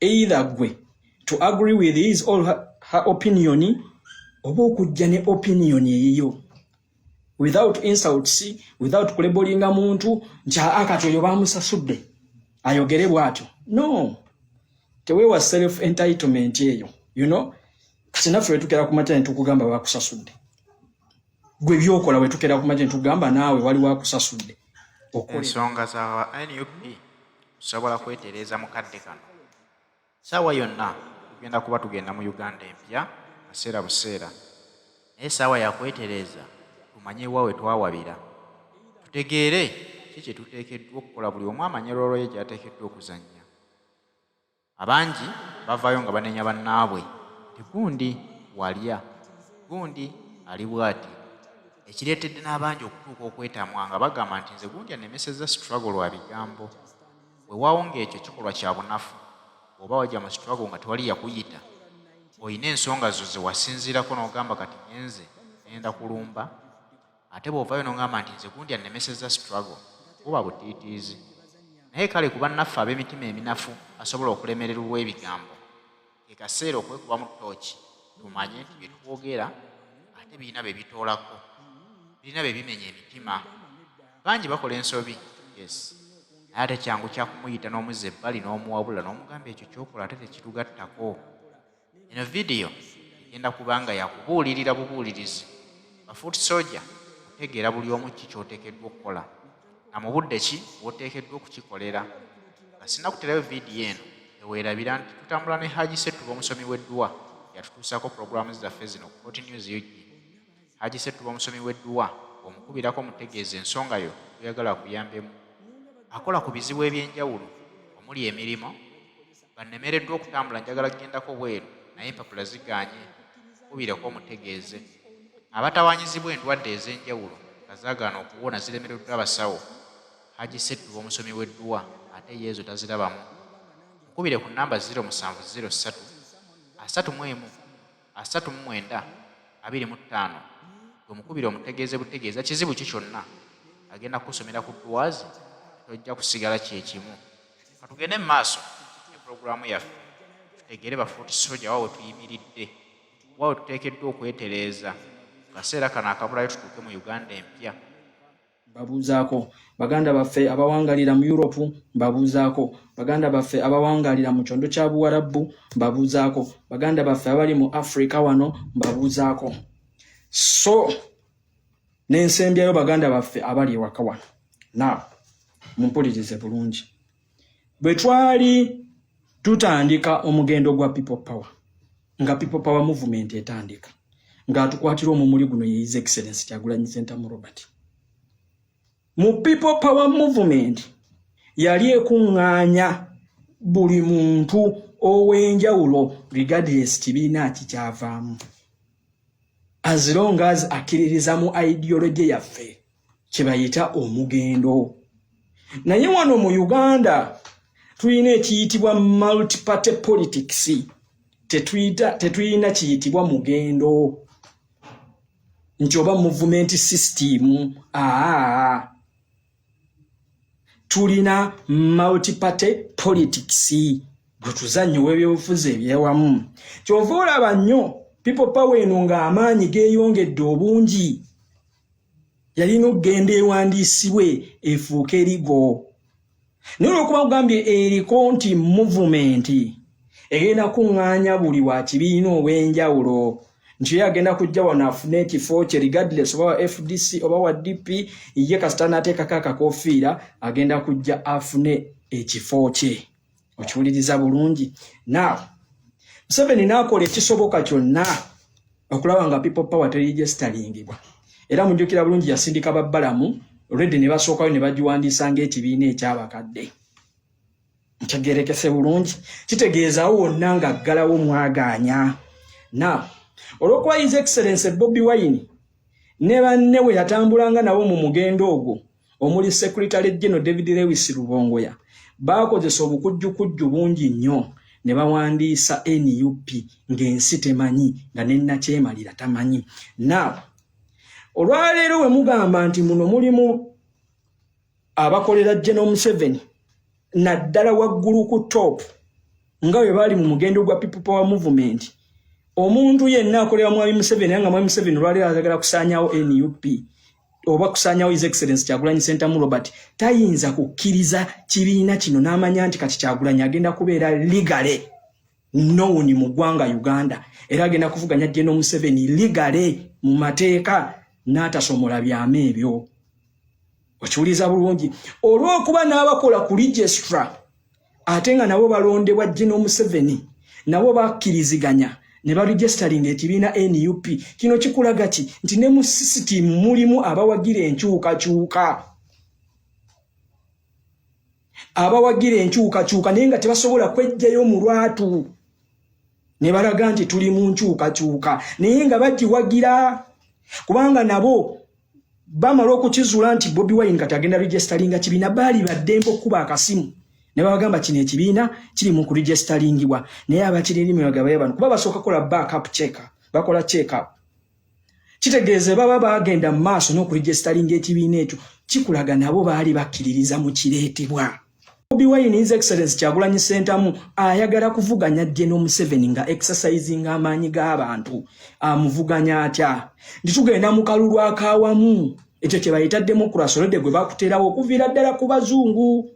either gwe to agree with his or her opinion oba okujja ne opinion eyiyo without insults, without kulebolinga muntu nja akatoyo bamusasudde ayogere bwatyo. No, tewewa self entitlement eyo, you know. Kati naffe wetukera ku matene tukugamba bakusasudde, gwe byokola wetukera ku matene tugamba naawe wali wakusasudde. Ensonga za NUP sobola kwetereza mukadde kano sawa yonna tugenda kuba tugenda mu Uganda empya aseera buseera, naye sawa ya kwetereza tumanye wawe twawabira, tutegeere kiki tuteekeddwa okukola, buli omu amanye roolo ye gy'ateekeddwa okuzannya. Abangi bavaayo nga banenya bannaabwe, gundi walya, gundi ali bwati, ekireetedde n'abangi okutuuka okwetamwa nga bagamba nti nze gundi anemesezza struggle lwa bigambo. Weewaawo ng'ekyo kikolwa kya bunafu, oba wajja mu struggle nga tewali yakuyita, olina ensonga zo ze wasinziirako n'ogamba kati ngenze ngenda kulumba, ate bw'ovaayo n'ogamba nti nze gundi anemesezza struggle, buba butiitiizi. Naye kale ku bannaffe ab'emitima eminafu asobola okulemererwa ebigambo, kaseera okwekuba mu ttooki tumanye nti bye twogera ate birina bye bitoolako, birina bye bimenya emitima. Bangi bakola ensobi, yes, naye ate kyangu kyakumuyita n'omuzza ebbali n'omuwabula n'omugamba ekyo ky'okola ate tekitugattako. Eno vidiyo egenda kubanga yakubuulirira bubuulirizi bafuut soja kutegeera buli omu ki ky'oteekeddwa okukola na mu budde ki bw'oteekeddwa okukikolera. Nga sinakuterayo vidiyo eno eweerabira nti tutambula ne Haji Ssettuba omusomi w'eddwa yatutuusako pulogulaamu zaffe zino ku Hot News UG. Haji Ssettuba omusomi w'eddwa omukubirako mutegeeza ensonga yo oyagala kuyambemu. Akola ku bizibu eby'enjawulo omuli emirimu, bannemereddwa okutambula njagala kugendako bweru naye empapula zigaanye, mukubireko omutegeeze. Abatawaanyizibwa endwadde ez'enjawulo nga zaagaana okuwona ziremereddwa abasawo, Haji Ssettuba omusomi w'eddwa ate yeezo tazirabamu. Mukubire ku namba 0703 31 39 25. Omukubire omutegeeze butegeeza kizibu ki kyonna agenda kusomera ku ddwazi, tojja kusigala kyekimu. Katugende mu maaso ne pulogulaamu yaffe tutegeere bafuuti soja waawe tuyimiridde, waawe tuteekeddwa okwetereeza kaseera kano akabulayo tutuuke mu Uganda empya. Babuuzaako baganda baffe abawangalira mu Europe, babuuzaako baganda baffe abawangalira mu kyondo kya Buwarabu, babuuzaako baganda baffe abali mu Africa wano, babuuzaako. So n'ensembyayo baganda baffe abali ewaka wano. Now mumpulirize bulungi, bwe twali tutandika omugendo gwa people power, nga people power movement etandika, nga tukwatira omumuli guno ye His Excellency Kyagulanyi Ssentamu Robert. Mu people power movement yali ekuŋŋaanya buli muntu ow'enjawulo regardless kibiina kikyavaamu, as long as akkiririza mu ideology yaffe kye bayita omugendo. Naye wano mu Uganda tulina ekiyitibwa multi-party politics, tetulina kiyitibwa mugendo nti oba movement system. Tulina multi-party politics gwe tuzannyo w'ebyobufuzi ebyewamu. Kyova olaba nnyo people power eno ng'amaanyi geeyongedde obungi, yalina okugenda ewandiisibwe efuuke erigo. Naye olw'okuba kugambye eriko nti movement egenda kuŋŋaanya buli wa kibiina ow'enjawulo, nti ye agenda kujja wano afune ekifo kye regardless oba wa FDC oba wa DP, ye kasita n'ateekako akakoofiira agenda kujja afune ekifo kye. Okiwuliriza bulungi. Now Museveni n'akola ekisoboka kyonna okulaba nga people power teregisteringibwa, era mujjukira bulungi yasindika babbalamu already ne basookayo ne bagiwandiisa ng'ekibiina ekyabakadde. Ntegeerekese bulungi, kitegeezaawo wonna nga ggalawo mwagaanya. Now olw'okuba His Excellency Bobi Wine ne banne we yatambulanga nabo mu mugendo ogwo omuli Secretary General David Lewis Rubongoya baakozesa obukujjukujju bungi nnyo ne bawandiisa NUP ng'ensi temanyi nga n'ennakyemalira tamanyi. Now olwaleero we mugamba nti muno mulimu abakolera General Museveni naddala waggulu ku top ngawe bali mu mugendo gwa People Power Movement omuntu yenna akolera mwami Museveni nga mwami Museveni lwali azagala kusanyawo NUP oba kusanyawo His Excellency Kyagulanyi Ssentamu Robert tayinza kukkiriza kibiina kino n'amanya nti kati Kyagulanyi agenda kubeera legally known mu ggwanga Uganda era agenda kuvuganya General Museveni legally mu mateeka n'atasomola byama ebyo. Okiwuliza bulungi olw'okuba n'abakola ku registrar ate nga nabo balondebwa General Museveni nabo bakkiriziganya ne ba registering ekibiina NUP. Kino kikulaga ki nti ne mu system mulimu abawagira enkyukakyuka naye nga tebasobola kwejjayo mu lwatu ne balaga nti tuli mu nkyukakyuka naye nga bagiwagira kubanga nabo bamala okukizuula nti Bobi Wine kati agenda registeringa kibiina baali baddempo kuba akasimu ne bagamba kino ekibiina kiri mu kuregisteringibwa naye abakiririmu bagabaye bano kuba basooka kola backup check bakola check up kitegeeze baba bagenda mu maaso n'okuregisteringa ekibiina ekyo kikulaga nabo baali bakkiririza mu kireetebwa. Bobi Wine His Excellency Kyagulanyi Ssentamu ayagala kuvuganya General Museveni nga exercising amaanyi g'abantu amuvuganya atya ndi tugenda mu kalulu akawamu ekyo kye bayita democracy olwedde gwe bakuterawo okuviira ddala ku bazungu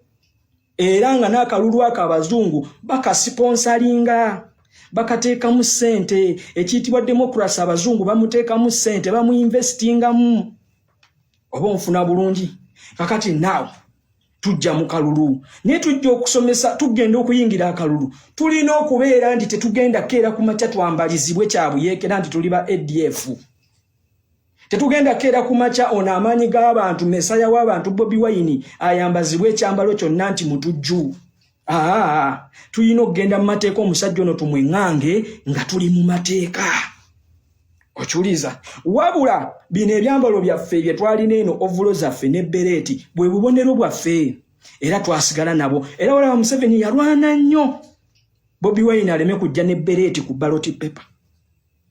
era nga n'akalulu ak'abazungu bakasponsalinga bakateekamu ssente ekiyitibwa democracy abazungu bamuteekamu ssente bamuinvestingamu oba onfuna bulungi kakati naawe tujja mu kalulu naye tujja okusomesa tugenda okuyingira akalulu tulina okubeera nti tetugenda keera ku makya twambalizibwe kyabuyeekera nti tuli ba ADF tetugenda keera ku makya ono amaanyi g'abantu mesaya w'abantu Bobi Wine ayambazibwe ekyambalo kyonna nti mutujju tulina okugenda mu mateeka omusajja ono tumweŋŋange nga tuli mu mateeka. Okiwuliza wabula bino ebyambalo byaffe bye twalina eno ovulo zaffe ne bereti bwe bubonero bwaffe era twasigala nabo era wala Museveni yalwana nnyo Bobi Wine aleme kujja ne bereti ku ballot paper.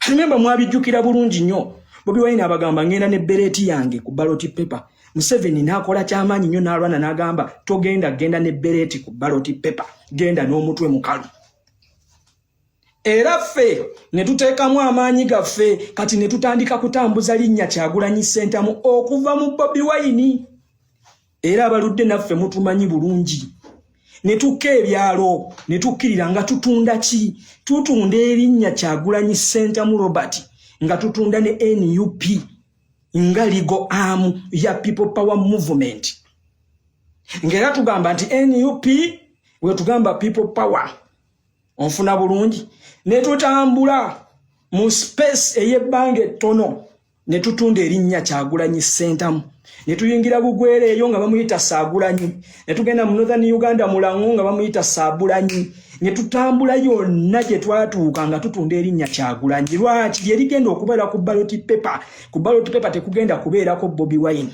Remember mwabijjukira bulungi nnyo Bobi Wine abagamba ngenda ne bereti yange ku ballot paper. Museveni n'akola kyamaanyi nnyo n'alwana n'agamba togenda genda ne bereti ku ballot paper genda n'omutwe mukalu. Era ffe ne tuteekamu amaanyi gaffe kati ne tutandika kutambuza linnya Kyagulanyi Ssentamu okuva mu Bobi Wine era abaludde naffe mutumanyi bulungi ne tukka ebyalo ne tukkirira nga tutunda ki tutunda erinnya Kyagulanyi Ssentamu Robert nga tutunda ne NUP nga legal arm ya People Power Movement ngera tugamba nti NUP we tugamba People Power onfuna bulungi ne tutambula mu space eyebbanga ettono ne tutunda erinnya Kyagulanyi Ssentamu ne tuyingira Bugwere eyo nga bamuyita Saagulanyi ne tugenda mu Northern Uganda Mulango nga bamuyita Saabulanyi ne tutambula yonna gye twatuuka nga tutunda erinnya Kyagulanyi lwaki lye ligenda okubeera ku ballot paper tekugenda kubeerako Bobi Wine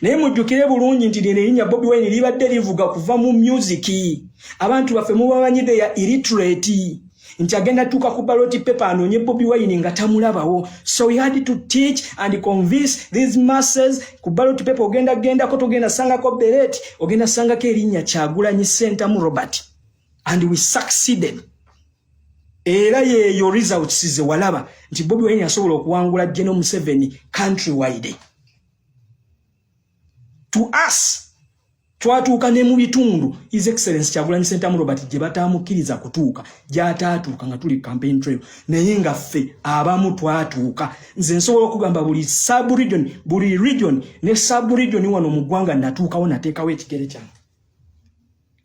naye mujjukire bulungi nti lino erinnya Bobi Wine libadde livuga kuva mu music abantu baffe mubamanyide ya illiterate nti agenda tuuka ku ballot paper anoonye Bobi Wine nga tamulabawo so we had to teach and convince these masses ku ballot paper ogendako togenda sangako bereti ogenda sangako erinnya Kyagulanyi Ssentamu Robert and we succeeded era yeeyo results ze walaba nti Bobi Wine asobola okuwangula General Museveni countrywide. To us twatuuka ne mu bitundu His Excellency Kyagulanyi Ssentamu Robert gye batamukkiriza kutuuka gy'ataatuuka nga tuli campaign trail naye nga ffe abamu twatuuka nze nsobola okugamba buli region ne sub-region wano mu ggwanga natuukawo nateekawo ekigere kyange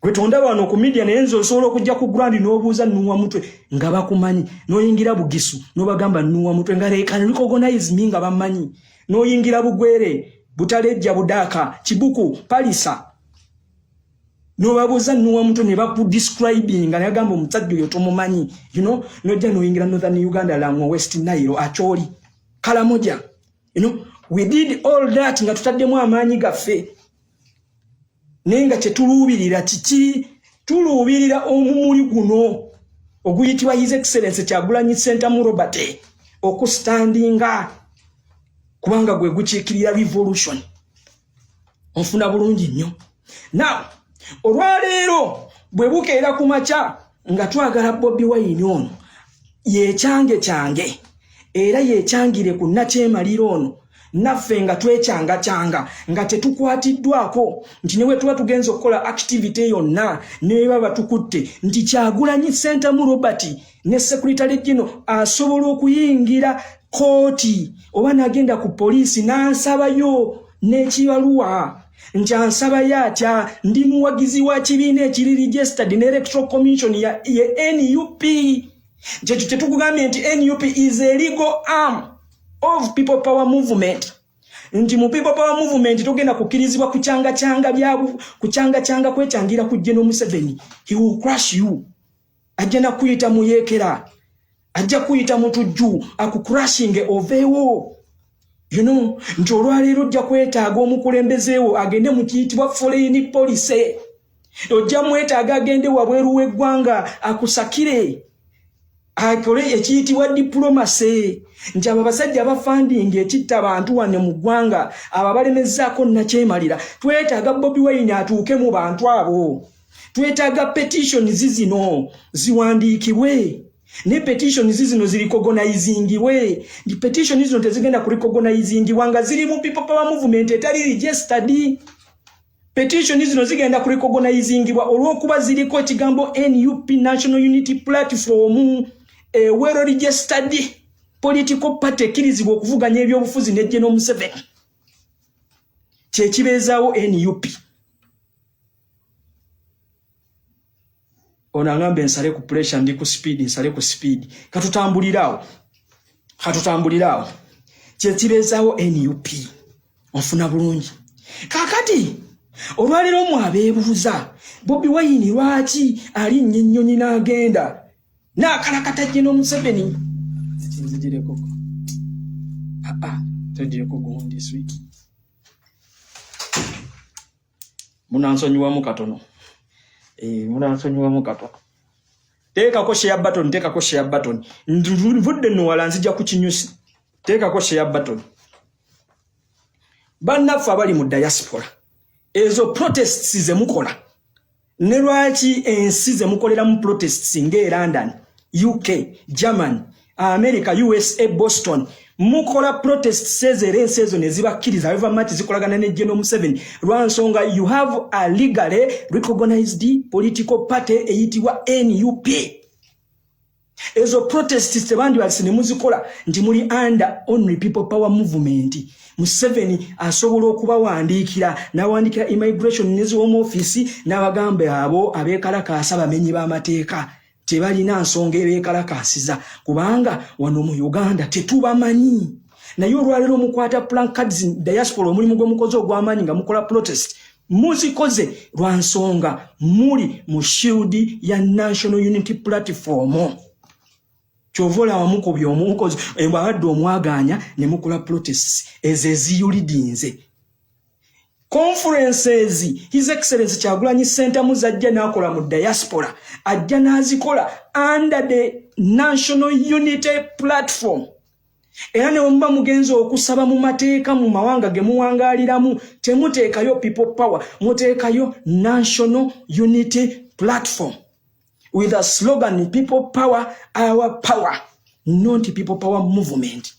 gwe tondaba wano ku media naye nze osobola okujja ku ground n'obuuza nnuwa mutwe nga bakumanyi n'oyingira Bugisu n'obagamba nnuwa mutwe nga they can recognize me nga bamanyi n'oyingira Bugwere Butalejja Budaka Kibuku Palisa nobabuuza nnuwa mutwe ne bakudescribing nga nagamba omusajja oyo tomumanyi nojja noyingira Northern Uganda Lang'o West Nile Acholi Kalamoja we did all that nga tutaddemu amaanyi gaffe naye nga kyetuluubirira kiki tuluubirira omumuli guno oguyitibwa His Excellency Kyagulanyi Ssentamu Robert okustandinga kubanga gwe gukiikirira revolution onfuna bulungi nnyo. Now olwaleero bwe bukeera ku makya nga twagala Bobi Wine ono yecyange era yecyangire ku nakyemaliro ono naffe nga twecyanga nga tetukwatiddwako nti newe tuba tugenza okukola activity yonna ne baba tukutte nti Kyagulanyi Ssentamu Robert ne Secretary General asobola okuyingira kooti oba n'agenda ku poliisi n'ansabayo n'ekibaluwa nti ansabayo atya ndi muwagizi wa kibiina ekiri registered ne Electoral Commission ya NUP. Tukugambye nti NUP is a legal arm of People Power Movement. Nti mu People Power Movement togenda kukirizibwa kucyanga kwecyangira ku General Museveni. He will crush you. Ajja na kuyita muyekera. Ajja kuyita mutujju akucrushing ovewo. You know, nti olwaleero ojja kwetaaga omukulembezeewo agende mu kiyitibwa foreign policy. Ojja mwetaaga agende wabweru w'eggwanga akusakire. Akole ekiyitibwa diplomacy. Nti abo basajja abafandinga ekitta abantu wane mu ggwanga ababalemezzaako nakyemalira. Twetaaga Bobi Wine atuuke mu bantu abo. Twetaaga petitions zino ziwandiikibwe. Ne petitions zino zirikogonizingibwe. Di petitions zino tezigenda kurikogonizingibwa nga ziri mu People Power Movement etali registered. Petitions zino zigenda kurikogonizingibwa olw'okuba ziriko ekigambo NUP National Unity Platform well registered political party ekirizibwa okuvuganya ebyobufuzi ne General Museveni. Kyekibeezaawo NUP. Onangambe nsale ku pressure ndi ku speed nsale ku speed. Katutambulirawo. Kyekibeezaawo NUP. Onfuna bulungi. Kakati olwaleero mwabeebuuza Bobi Wine lwaki ali nnyonyi n'agenda n'akalakata General Museveni. Nzijireko. Tejireko gundi sweet. Munansonyiwamu katono. Munansonyiwamu katono. Teekako share button. Nvudde nno wala nzija ku kinyusi. Teekako share button. Bannaffe abali mu diaspora. Ezo protests ze mukola. Ne lwaki ensi ze mukolera mu protests nge London, UK, Germany, America, USA, Boston. Mukola protests ezo ne zibakkiriza government zikolagana ne General Museveni. Lwansonga you have a legally recognized political party eyitibwa NUP. Ezo protests tebandi basine muzikola nti muli under only People Power Movement. Museveni asobola okubawandiikira n'awandiikira immigration nezo home office n'abagambe abo abeekalakaasa bamenyi b'amateeka tebalina nsonga ebeekalakaasiza kubanga wano mu Uganda tetubamanyi. Naye olwaleero mukwata placards diaspora omulimu gw'omukozi ogw'amaanyi nga mukola protest muzikoze lwa nsonga muli mu shield ya National Unity Platform. Chovola wamuko byomukozi abadde omwaganya ne mukola protests eziyulidinze conferences. His Excellency Kyagulanyi Ssentamu zajja n'akola mu diaspora ajja n'azikola under the National Unity Platform. Era ne mba mugenzo okusaba mu mateeka mu mawanga ge muwangaaliramu temuteekayo People Power, muteekayo National Unity Platform. With a slogan, People Power, our power, not People Power Movement.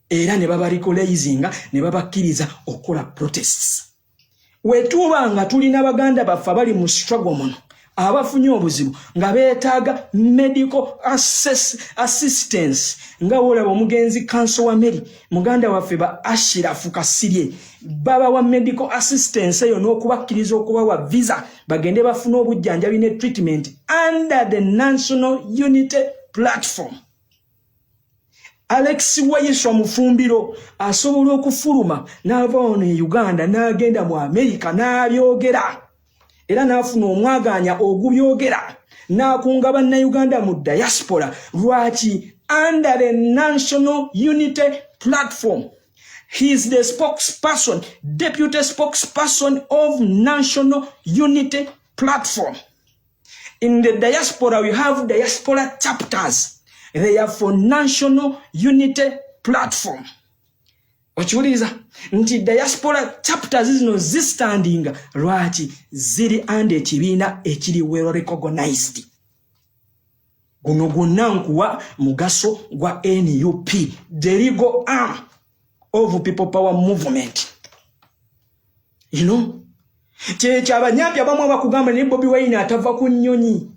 Era ne babarikoleizinga ne babakkiriza okola protests. Wetuba nga tulina baganda baffe bali mu struggle muno abafunye obuzibu nga beetaaga medical assistance nga wolaba omugenzi Council wa Mary muganda waffe ba Ashirafu Kasirye baba wa medical assistance eyo n'okubakkiriza okubawa visa bagende bafune obujjanjabi ne treatment under the National Unity Platform. Alex Wayiswa Mufumbiro asobola okufuluma n'ava ono e Uganda n'agenda mu America n'abyogera era n'afuna omwaganya ogubyogera n'akunga bannayuganda mu diaspora. Lwaki? Under the National Unity Platform. He is the spokesperson, deputy spokesperson of National Unity Platform. In the diaspora, we have diaspora chapters. They are for National Unity Platform. Ochiuliza, nti diaspora chapters zino zistandinga lwaki ziri ande ekibiina ekiri well recognized. guno gwonna nkuwa mugaso gwa NUP, the legal arm of people power movement. You know, abanyampi abamu abakugamba ne Bobi Wine atava ku nnyonyi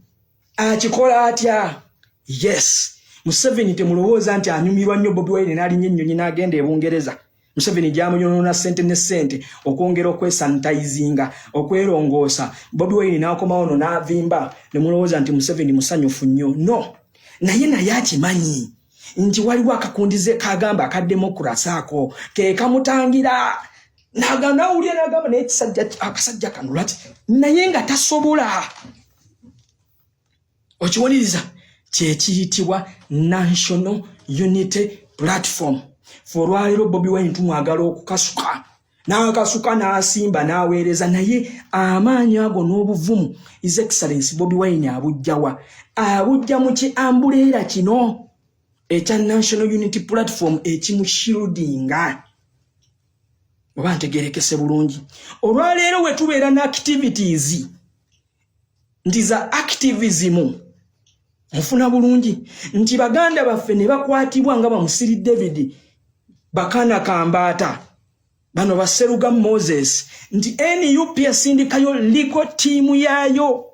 akikola atya. Yes, Museveni temulowooza nti anyumirwa nnyo Bobi Wine n'alinnya ennyonyi n'agenda e Bungereza. Museveni gy'amunyonoona ssente ne ssente okwongera okwesanitizinga okwerongoosa. Bobi Wine n'akoma ono n'avimba ne mulowooza nti Museveni musanyufu nnyo. No, naye akimanyi nti waliwo akakundize kagamba aka demokrasi ako ke kamutangira n'agamba awulira n'agamba akasajja kano lwaki naye nga tasobola. Okiwuliriza kye kiyitibwa National Unity Platform. Olwaleero Bobi Wine tumwagala okukasuka n'akasuka n'asimba n'aweereza, naye amaanyi ago n'obuvumu His Excellency Bobi Wine abujjawa? Abujja mu kiambuleera kino ekya National Unity Platform ekimushieldinga. Oba ntegerekese bulungi. Olwaleero we tubeera na activities nti za activism mufuna bulungi nti baganda baffe ne bakwatibwa nga bamusiri David Bakana Kambata bano baseruga Moses nti NUP asindikayo legal team yayo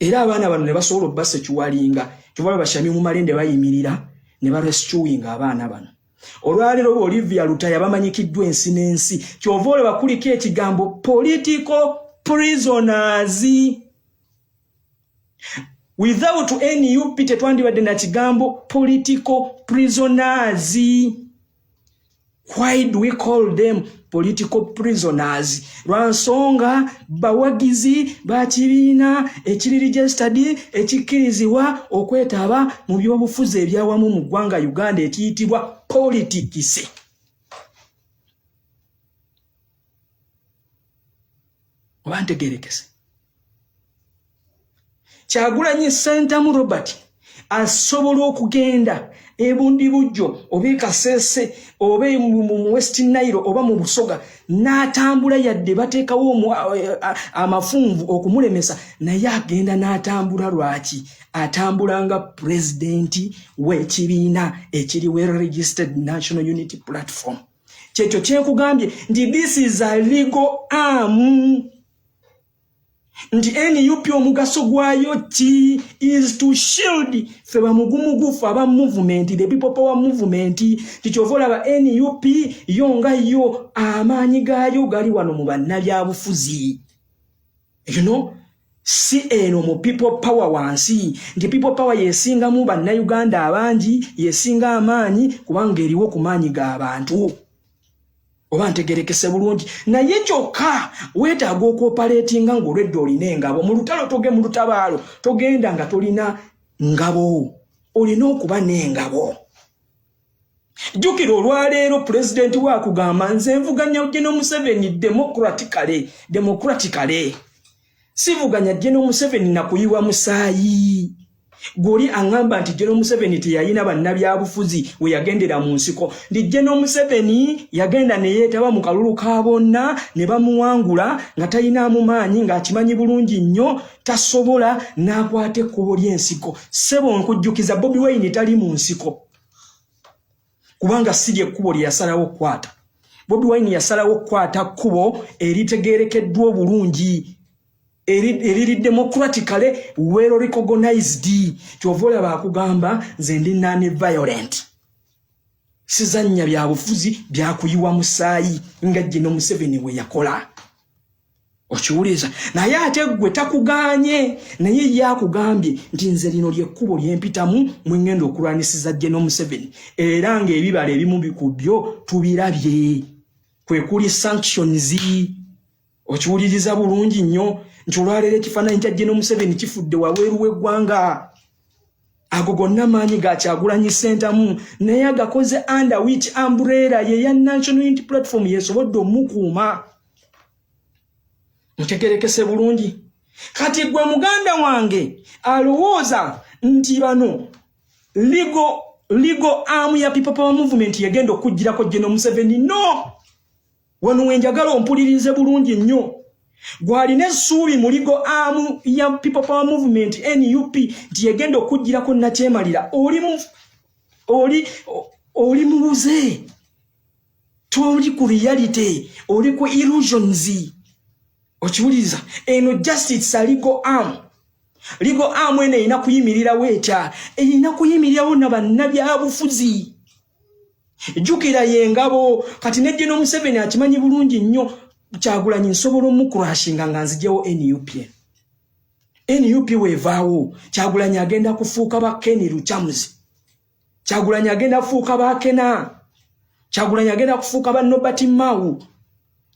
era abaana bano ne basobola obbasa kiwalinga kyobala bashami mu malende bayimirira ne barescuing abaana bano. Olwaleero Olivia Lutaya bamanyikiddwa ensi n'ensi kyovole bakuliko ekigambo political prisoners. Without NUP tetwandibadde na kigambo political prisoners. Why do we call them political prisoners? Lwansonga bawagizi bakibiina ekiri registered ekikkirizibwa okwetaba mu byobufuzi ebyawamu mu ggwanga Uganda ekiyitibwa politics. Obantegerekese. Kyagulanyi Sentamu Robert asobola okugenda ebundi bujjo oba Kasese oba mu West Nile oba mu Busoga n'atambula yadde bateekawo amafunvu okumulemesa, naye agenda n'atambula lwaki? Atambula nga president w'ekibiina ekiri well registered National Unity Platform. Kyekyo kyekugambye nti this is a legal arm. Nti NUP omugaso gwayo ki is to shield fe bamugumugufu aba movement, the people power movement. Tikyovola ba NUP yonga yo amaanyi gayo gali wano mu bannabyabufuzi. You know, si eno mu people power wansi nti people power yesinga mu bannayuganda abangi yesinga amaanyi kubanga eriwo ku maanyi g'abantu. Oba ntegerekese bulungi naye kyokka weetaaga okopaletinga ng'olwedde olina engabo mu lutalo toge mu lutabaalo togenda nga tolina ngabo, olina okuba n'engabo. Jjukira olwaleero pulezidenti waakugamba nze nvuganya General Museveni democratically sivuganya General Museveni na kuyiwa musaayi. Goli angamba nti General Museveni teyayina bannabyabufuzi we yagendera mu nsiko. Ndi General Museveni yagenda ne yeetaba mu kalulu ka bonna ne bamuwangula nga talina amumaanyi ng'akimanyi bulungi nnyo tasobola n'akwata ekkubo ly'ensiko. Ssebo nkujjukiza Bobi Wine tali mu nsiko kubanga si ly'ekkubo lye yasalawo okukwata. Bobi Wine yasalawo okukwata kkubo eritegeerekeddwa obulungi eriri democratically well recognized. Kyovola bakugamba nze ndi non-violent. Sizannya bya bufuzi byakuyiwa musaayi nga General Museveni we yakola. Okiwuliza naye ate gwe takuganye naye yakugambye nti nze lino lyekkubo lyempitamu mwengendo okulwanisiza General Museveni era ng'ebibala ebimu bikubyo tubirabye kwe kuli sanctions. Okiwuliriza bulungi nnyo nti olwaleero ekifaananyi kya General Museveni kifudde wabweru w'eggwanga. Ago gonna maanyi ga Kyagulanyi Ssentamu naye agakoze under which umbrella ye ya National Unity Platform yesobodde omukuuma. Ntegerekese bulungi. Kati gwe muganda wange alowooza nti bano legal arm ya people power movement yagenda okujjirako General Museveni. No! Wano wenjagala ompulirize bulungi nnyo. gwalina essuubi mu ligo amu ya People Power Movement NUP nti yegenda okugirako nakyemalira oli mubuze toli ku reality oli ku illusions okiwuliza eno justice legal arm ene ina kuyimirira weta ina kuyimirirawo na bannabyabufuzi jukira yengabo kati nejje no Museveni akimanyi bulungi nnyo Kyagulanyi nsobola omukurashinga nga nzijewo NUP wevaawo Kyagulanyi agenda kufuuka ba Ken Luchamuzi Kyagulanyi agenda kufuuka ba Kena Kyagulanyi agenda kufuuka ba Nobert Mau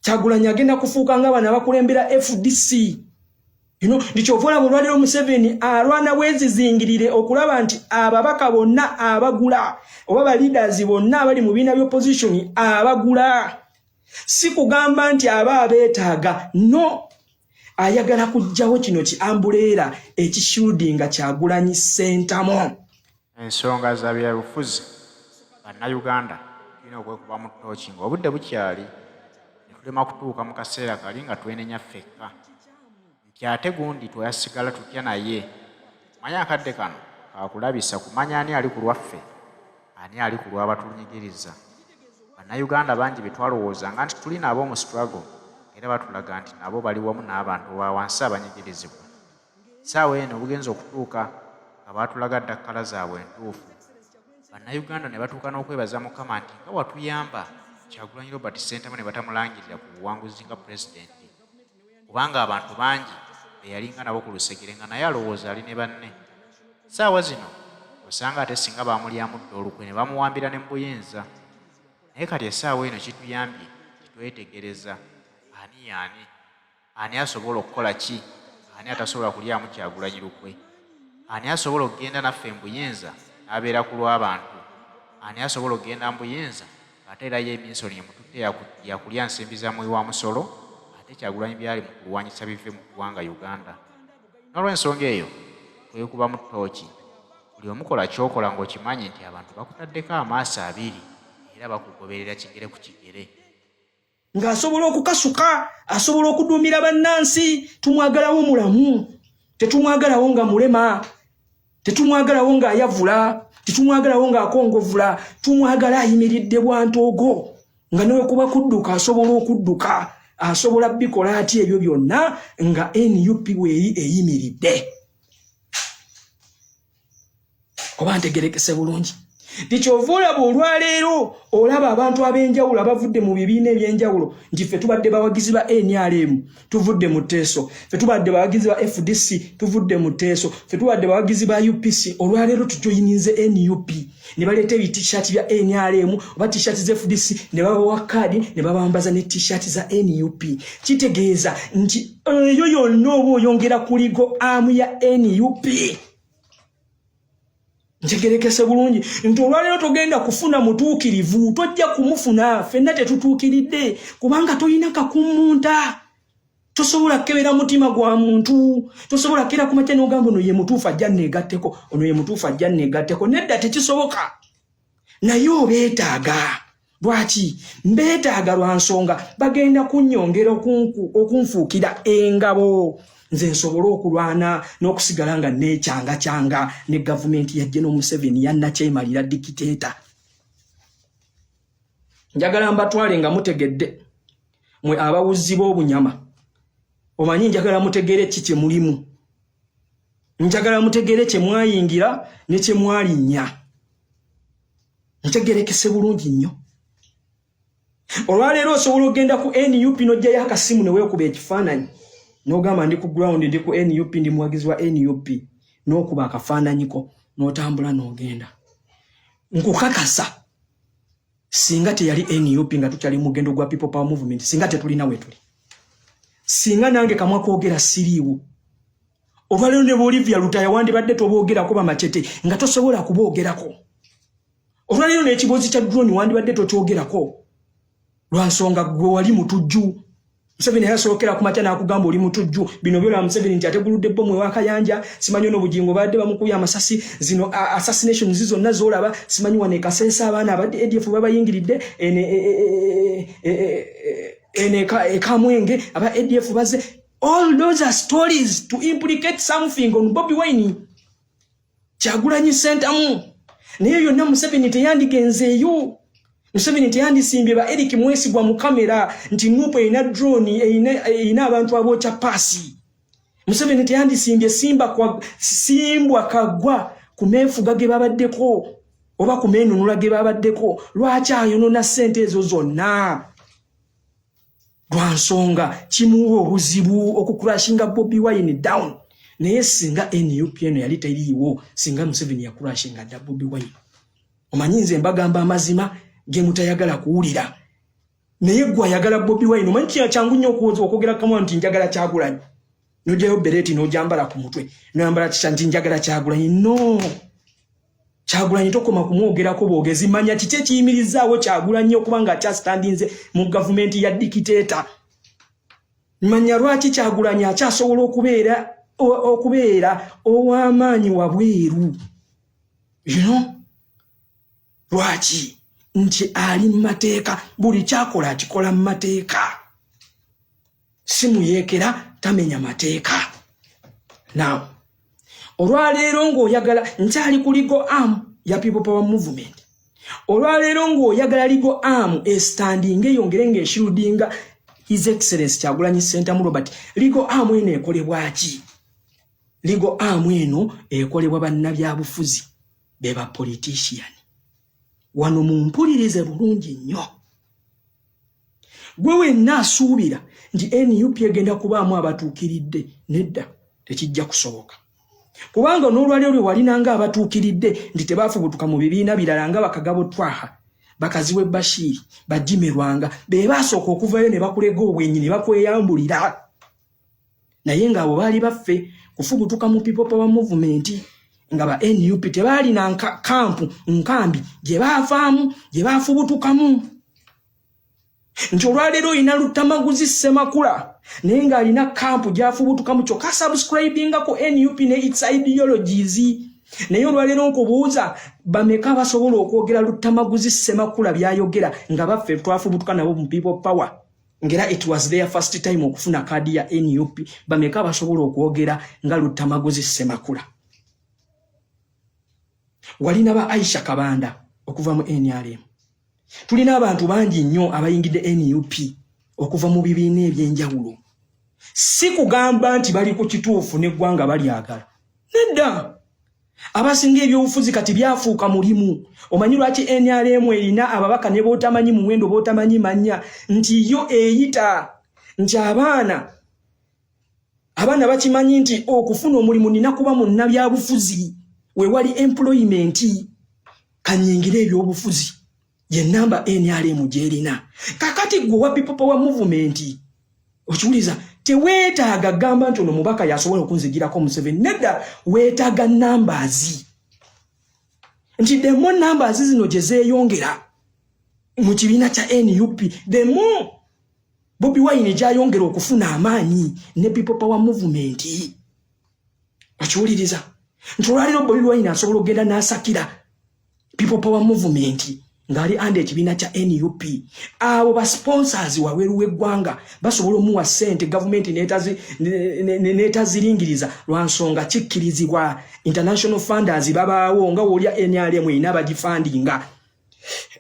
Kyagulanyi agenda kufuuka nga bana bakulembera FDC ndichovola mulwadde Museveni alwana bwezi zingirire okulaba nti ababaka bonna abagula oba ba leaders bonna abali mu bina by'opposition abagula si kugamba nti abeetaaga no ayagala kujjawo kino kiambuleera ekishieldinga Kyagulanyi sentamo ensonga za byabufuzi bannayuganda tulina okwekuba mu ttooki ng'obudde bukyali ne tulema kutuuka mu kaseera kali nga twenenya ffekka nti ate gundi twayasigala tutya naye manya akadde kano kakulabisa kumanya ani ali ku lwaffe ani ali ku lw'abatunyigiriza bannayuganda bangi be twalowoozanga nti tuli nabo mu struggle era batulaga nti nabo bali wamu n'abantu ba wansi abanyigirizibwa saawa eno obugenza okutuuka nga baatulaga ddakala zaabwe entuufu bannayuganda ne batuuka n'okwebaza Mukama nti nga watuyamba Kyagulanyi Robert Ssentamu ne batamulangirira ku buwanguzi nga pulezidenti kubanga abantu bangi be yalinga nabo ku lusegere nga naye alowooza ali ne banne saawa zino osanga ate singa baamulyamu dda olukwe ne bamuwambira ne mu buyinza naye kati essaawa eno kituyambye kitwetegereza ani asobola okukola ki ani atasobola kulyamu Kyagulanyi lukwe ani asobola okugenda naffe mu buyinza n'abeera ku lw'abantu ani asobola okugenda mu buyinza ate era ye eminsoni emututte yakulya nsimbi za muwi wa musolo ate Kyagulanyi byali mu kulwanyisa bive mu ggwanga Uganda n'olw'ensonga eyo twekuba mu ttooki buli omukola kyokola ng'okimanyi nti abantu bakutaddeko amaaso abiri era bakugoberera kigere ku kigere ng'asobola okukasuka asobola okuduumira bannansi tumwagalawo mulamu tetumwagalawo nga mulema tetumwagalawo nga ayavula tetumwagalawo nga akongovula tumwagala ayimiridde bwantoogo nga newe kuba kudduka asobola okudduka asobola bikola ati ebyo byonna nga NUP weeri eyimiridde oba ntegerekese bulungi Dichovola olwaleero olaba abantu ab'enjawulo abavudde mu bibiina eby'enjawulo nti ffe tubadde bawagizi ba NRM tuvudde mu Teso ffe tubadde bawagizi ba FDC tuvudde mu Teso ffe tubadde bawagizi ba UPC olwaleero tujoyinize NUP ne baleeta ebiti-shirt bya NRM oba t-shirt za FDC ne babawa kaadi ne babambaza ne t-shirt za NUP kitegeeza nti eyo yonna oba oyongera ku ligo amu ya NUP ntegerekese bulungi nti olwaleero togenda kufuna mutuukirivu tojja kumufuna ffenna tetutuukiridde kubanga tolina kakumunta tosobola kukebera mutima gwa muntu tosobola kera ku makya n'ogamba ono ye mutuufu ajja nneegatteko ono ye mutuufu ajja nneegatteko nedda tekisoboka naye obeetaaga lwaki mbeetaaga lwa nsonga bagenda kunnyongera okunfuukira engabo nze nsobola okulwana n'okusigala nga neekyanga ne gavumenti ya General Museveni yannakyemalira dikiteeta njagala mbatwale nga mutegedde mwe abawuzi b'obunyama omanyi njagala mutegere kye mulimu njagala mutegere kye mwayingira ne kye mwalinnya ntegerekese bulungi nnyo olwaleero osobola okgenda ku NUP n'ojjayo akasimu ne weekuba ekifaananyi n'ogamba ndi ku ground ndi ku NUP ndi muwagizi wa NUP n'okuba akafaananyiko n'otambula n'ogenda nkukakasa singa teyali NUP nga tukyali mugendo gwa People Power Movement singa tetulina wetuli singa nange kamwa koogera siriiwo olwaleero ne Olivia Lutaya wandibadde toboogerako bamachete nga tosobola kuboogerako olwaleero n'ekibozi kya drone wandibadde tokyogerako lwa nsonga gwe wali mutujju Museveni yasookera ku makya n'akugamba oli mutujju bino byola Museveni nti ateguludde bomwe wakayanja simanyi n'obugingo badde bamukubya amasasi zino assassination zonna z'olaba simanyi wane Kasensa abaana abadde ADF babayingiridde Kamwenge, aba ADF baze. All those are stories to implicate something on Bobi Wine. Kyagulanyi Ssentamu. Naye yonna Museveni teyandigenzeeyo. Museveni teyandisimbye ba Eric Mwesigwa mu kamera nti Nup erina drone erina abantu abookya paasi. Museveni teyandisimbye simbwa kagwa ku meefuga ge babaddeko oba ku meenunula ge babaddeko. Lwaki ayonona ssente ezo zonna? Lwa nsonga kimuwa obuzibu okukurashinga Bobi Wine down. Naye singa NUP eno yali teriiwo, singa Museveni yakurashinga dda Bobi Wine. Omanyi nze mbagamba amazima ge mutayagala kuwulira. Naye gwe ayagala Bobi Wine. Omanyi kyangu nnyo okwogera kamwa nti njagala Kyagulanyi. Nojayo bereti n'ojambala ku mutwe. Noyambala nti njagala Kyagulanyi. No. Kyagulanyi tokoma kumwogerako boogezi. Manya kiki ekiyimirizaawo Kyagulanyi okuba nga akyastandinze mu gavumenti ya dikiteeta. Manya lwaki Kyagulanyi akyasobola okubeera ow'amaanyi wabweru. You know? Lwaki? Nti ali mu mateeka. Buli kyakola akikola mu mateeka. Simuyeekera tamenya mateeka. Now, olwaleero ng'oyagala nkyali ku legal arm ya People Power Movement. Olwaleero ng'oyagala legal arm standing eyongere ng'eshirudinga His Excellency Kyagulanyi Ssentamu Robert. Legal arm eno ekolebwa ki? Legal arm eno ekolebwa bannabyabufuzi beba politician. Wano mumpulirize bulungi nnyo. Gwe wenna asuubira nti NUP egenda kubaamu abatuukiridde. Nedda, tekijja kusoboka. Kubanga n'olwaleero lwe walinanga abatuukiridde nti tebaafubutuka mu bibiina birala nga Bakagabo Twaha, Bakaziwe Bashir, Bajimirwanga, be baasooka okuvayo ne bakulega obwenyi ne bakweyambulira. Naye ng'abo baali baffe kufubutuka mu People Power Movement nga ba NUP tebaali na nkambi gye baavaamu gye baafubutukamu. Nti olwaleero olina Lutamaguzi Ssemakula naye ng'alina kampu gy'afubutukamu kyokka subscribinga ku NUP ne its ideologies. Naye olwaleero nkubuuza bameka basobola okwogera Lutamaguzi Ssemakula byayogera nga baffe twafubutuka nabo mu People Power ngera it was their first time okufuna kadi ya NUP. Bameka basobola okwogera nga Lutamaguzi Ssemakula. Walina ba Aisha Kabanda okuva mu NRM. Tulina abantu bangi nnyo abayingidde NUP okuva mu bibiina ebyenjawulo. Si kugamba nti bali ku kituufu n'eggwanga balyagala. Nedda. Abasinga ebyobufuzi kati byafuuka mulimu. Omanyi lwaki NRM erina ababaka ne bootamanyi mu mwendo bootamanyi mannya nti yo eyita nti abaana bakimanyi nti okufuna omulimu nina kuba munnabyabufuzi. We wali employment kanyingire ebyobufuzi ye namba NRM gyerina. Kakati gwe wa People Power Movement okiwuliza teweetaaga gamba nti ono mubaka yasobola okunzigirako Museveni. Nedda, weetaaga numbers. Nti the more numbers zino gye zeeyongera mu kibiina kya NUP, the more Bobi Wine gyayongera okufuna amaanyi ne People Power Movement. Okiwuliriza? Nti olwaleero Bobi Wine asobola okugenda n'asakira People Power Movement ng'ali ande ekibiina kya NUP. Abo ba sponsors waweru w'eggwanga basobola omuwa ssente gavumenti neetaziringiriza lwa nsonga kikkirizibwa. International funders babaawo nga w'olya NRM erina abagifandinga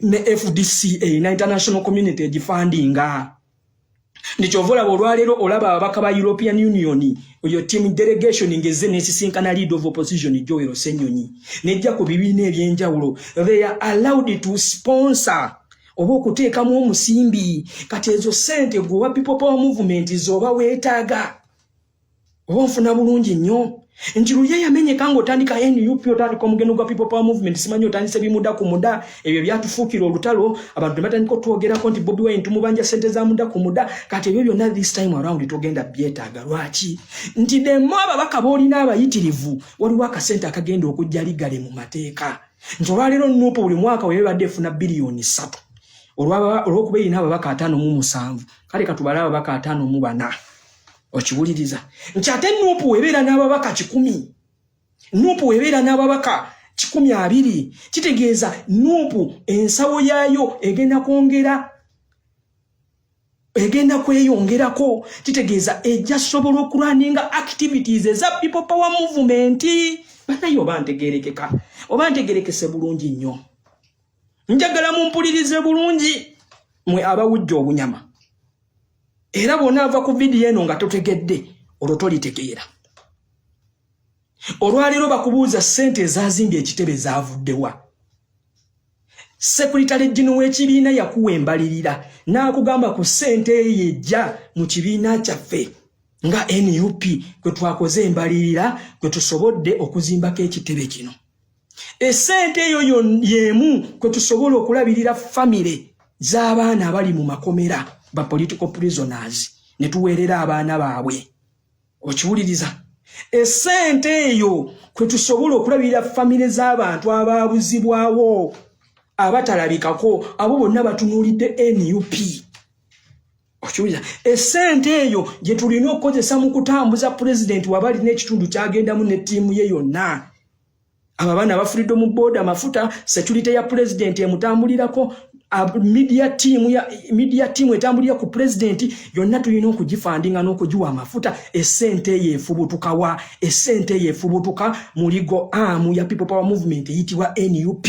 ne FDC erina international community egifandinga. Ndichovola olwaleero olaba ababaka ba European Union oyo team delegation ngeze nesisinkana lead of opposition Joel Senyonyi nejja ku bibiina ebyenjawulo. They are allowed to sponsor oba okuteekamu omusimbi. Kati ezo ssente gwe wa People Power Movement zoba weetaaga oba nfuna bulungi nnyo. Nti lulye yamenyeka ng'otandika NUP otandika omugendo gwa People Power Movement simanyi otandise bimuda ku muda ebyo byatufuukira olutalo abantu batandika otwogerako nti Bobi Wine tumubanja ssente za muda ku muda. Kati ebyo byonna this time around togenda byetaaga. Lwaki? Nti demo ababaka boolina abayitirivu waliwo akasente akagenda okujja ligale mu mateeka. Nti olwaleero Nup buli mwaka webadde efuna biliyoni 3 olw'okuba erina ababaka 57 kale katubala ababaka 54. Okiwuliriza? Nti ate Nup webeera n'ababaka 10. Nup webeera n'ababaka 12. Kitegeeza Nup ensawo yaayo egenda kwongera egenda kweyongerako kitegeeza ejja sobola okulwaninga activities eza people power movement. Banayo bantegerekeka oba ntegerekese bulungi nnyo. Njagala mumpulirize bulungi mwe abawujja obunyama. Era bonna ava ku video eno nga totegedde olwo tolitegeera. Olwaleero bakubuuza ssente ezazimbye ekitebe zaavuddewa. Secretary General w'ekibiina yakuwa embalirira n'akugamba ku ssente yejja mu kibiina kyaffe nga NUP kwe twakoze embalirira kwe tusobodde okuzimbako ekitebe kino. Essente eyo yemu kwe tusobola okulabirira family z'abaana abali mu makomera ba political prisoners ne tuweerera abaana baabwe. Okiwuliriza? Essente eyo kwe tusobola okulabirira family z'abantu abaabuzibwawo abatalabikako abo bonna batunuulidde NUP. Okiwuliriza? Essente eyo gye tulina okukozesa mu kutambuza president wabali n'ekitundu kyagendamu ne ttiimu ye yonna. Abaana ba Freedom Board amafuta security ya president emutambulirako media team etambulira ku president yonna tulina okugifandinga n'okugiwa amafuta. Essente yefubutuka wa essente yefubutuka mu legal arm ya people power movement eyitibwa NUP.